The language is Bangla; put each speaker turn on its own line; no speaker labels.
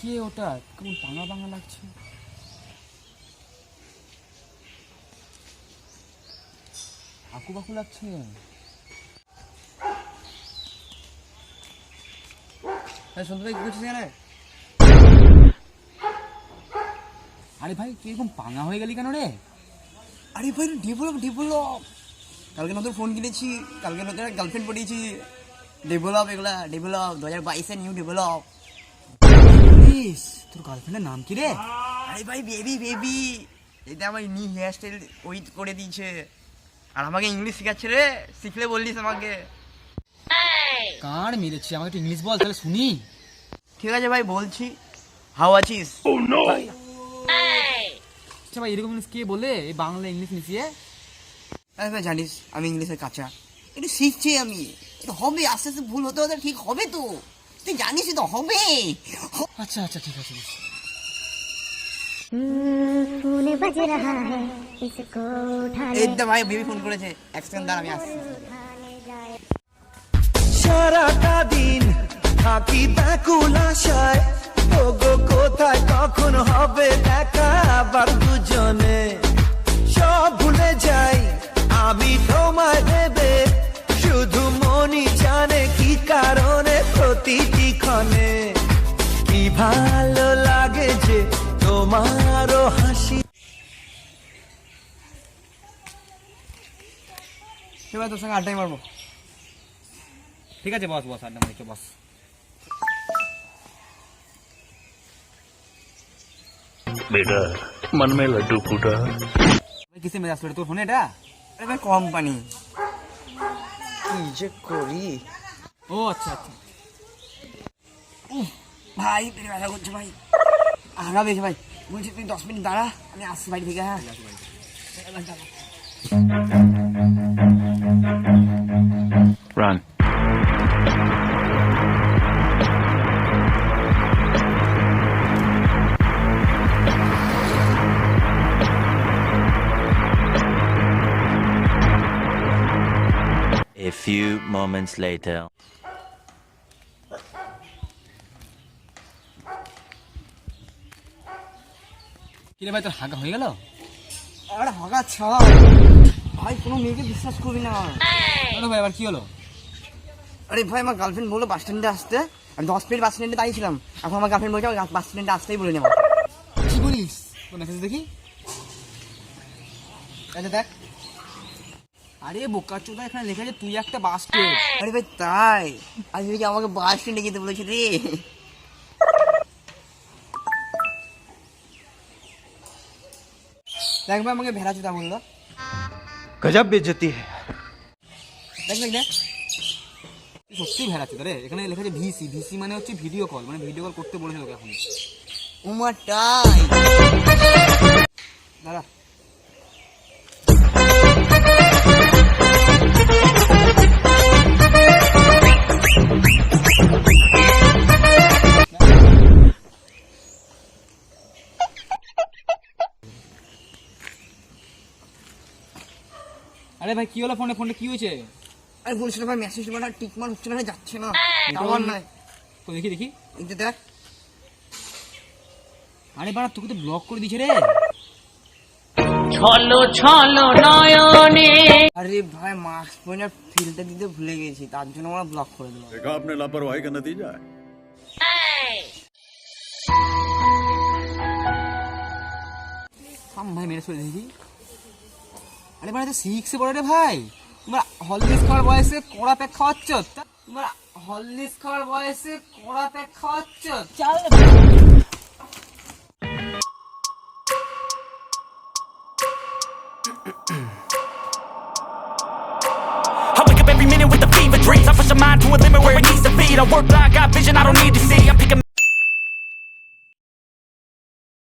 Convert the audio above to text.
কে ওটা? কেমন বাংলা বাংলা লাগছে। আকু বাকু লাগছে। সন্তু ভাই কি করছিস এখানে? আরে ভাই তুই এরকম পাঙা হয়ে গেলি কেন রে? আরে ভাই ডেভেলপ কালকে নতুন ফোন কিনেছি, কালকে নতুন গার্লফ্রেন্ড পড়িয়েছি। ডেভেলপ এগুলা ডেভেলপ 2022-এর নিউ ডেভেলপ। তোর গার্লফ্রেন্ডের নাম কি রে? আরে ভাই বেবি এটা আমার নিউ হেয়ার স্টাইল ওই করে দিয়েছে, আর আমাকে ইংলিশ শেখাচ্ছে রে। শিখলে বললিস আমাকে। কার মেরেছি, আমাকে একটু ইংলিশ বল তাহলে শুনি। ঠিক আছে ভাই বলছি। হাউ আছিস? আচ্ছা ভাই এরকম ইংলিশ কে বলে, এই বাংলা ইংলিশ মিশিয়ে? আরে ভাই জানিস আমি ইংলিশের কাঁচা, একটু শিখছি আমি। এটা হবে, আস্তে আস্তে ভুল হতে হতে ঠিক হবে তো, তুই জানিস তো হবে। আচ্ছা ঠিক আছে।
ফোনে বাজে রাহা হ্যায় ইসকো উঠা লে।
এই তো ভাই বেবি ফোন করেছে, এক সেকেন্ড দাঁড়া আমি আসছি।
সারাটা দিন থাকি ব্যাকুল আশায়, ওগো কোথায় কখন হবে দেখা আবার দুজনে। সব ভুলে যাই আমি তোমায় ভেবে, শুধু মনই জানে কি কারণে প্রতিটি ক্ষণে। কি ভালো লাগে যে তোমারও হাসি।
সেবার তোর সঙ্গে আড্ডাই মারবো। ঠিক আছে বস আড্ডা মারি বস।
बेटा मन में लड्डू फूटा।
কিসে মেজাজ করে তোর ফোনে এটা? আরে ভাই কোম্পানি।
কি যে করি।
ও আচ্ছা ভাই পেটে ব্যথা করছে ভাই, আগা বেশি ভাই। বলছি তুই 10 মিনিট দাঁড়া, আমি আসছি বাড়ি থেকে। হ্যাঁ
Run. A few moments later.
কিরে ভাই তোর হাগা হয়ে গেল? আরে হাগা ছাড়া ভাই, কোনো মেয়েকে বিশ্বাস করবি না। আরে ভাই আবার কি হলো? আরে ভাই আমার গার্লফ্রেন্ড বললো বাস স্ট্যান্ডে আসতে, আমি 10 মিনিট বাস স্ট্যান্ডে দাঁড়িয়েছিলাম। এখন আমার গার্লফ্রেন্ড বলছে বাস স্ট্যান্ডে আসতেই বলে নেবো। কি বলিস? তোর মেসেজ দেখি। আচ্ছা দেখ। আরে বোকাচোদা, এখানে লেখা আছে তুই একটা বাস স্ট্যান্ড। আরে ভাই তাই? আজ কি আমাকে বাস স্ট্যান্ডে যেতে বলেছে রে? দেখ ভাই আমাকে ভেড়াচোদা বললো।
गजब बेइज्जती है।
দেখ সত্যি ভেড়াচোদা রে। এখানে লেখা আছে ভিসি মানে হচ্ছে ভিডিও কল, মানে ভিডিও কল করতে বলেছে তোকে এখন। উমাটাই দাঁড়া। আরে ভাই কি হলো ফোনটা কি হয়েছে? আরে বলছি না ভাই মেসেজ মানে টিকমার হচ্ছে না, যাচ্ছে না। আমার নাই তো, দেখি এই যে দেখ। আরে বাড়া তোকে তো ব্লক করে দিয়েছে রে।
ছলো নয়নে।
আরে ভাই মাস্ক পরে ফিল্টার দিতে ভুলে গেছি, তার জন্য আমরা ব্লক করে দিলাম।
देखा आपने लापरवाही का नतीजा है।
থাম ভাই মেরে চলে দেখি। আরে ভাই তো 6 বড় রে ভাই। তোমরা হললিক্স খাওয়ার বয়সে কোড়া প্যাক খাওয়াচ্ছ? তোমরা হললিক্স খাওয়ার বয়সে কোড়া প্যাক খাওয়াচ্ছ? চাল
I wake up every minute with the fever dreams. I push my mind to a limit where it needs to be. I work like I got vision I don't need to see. I'm picking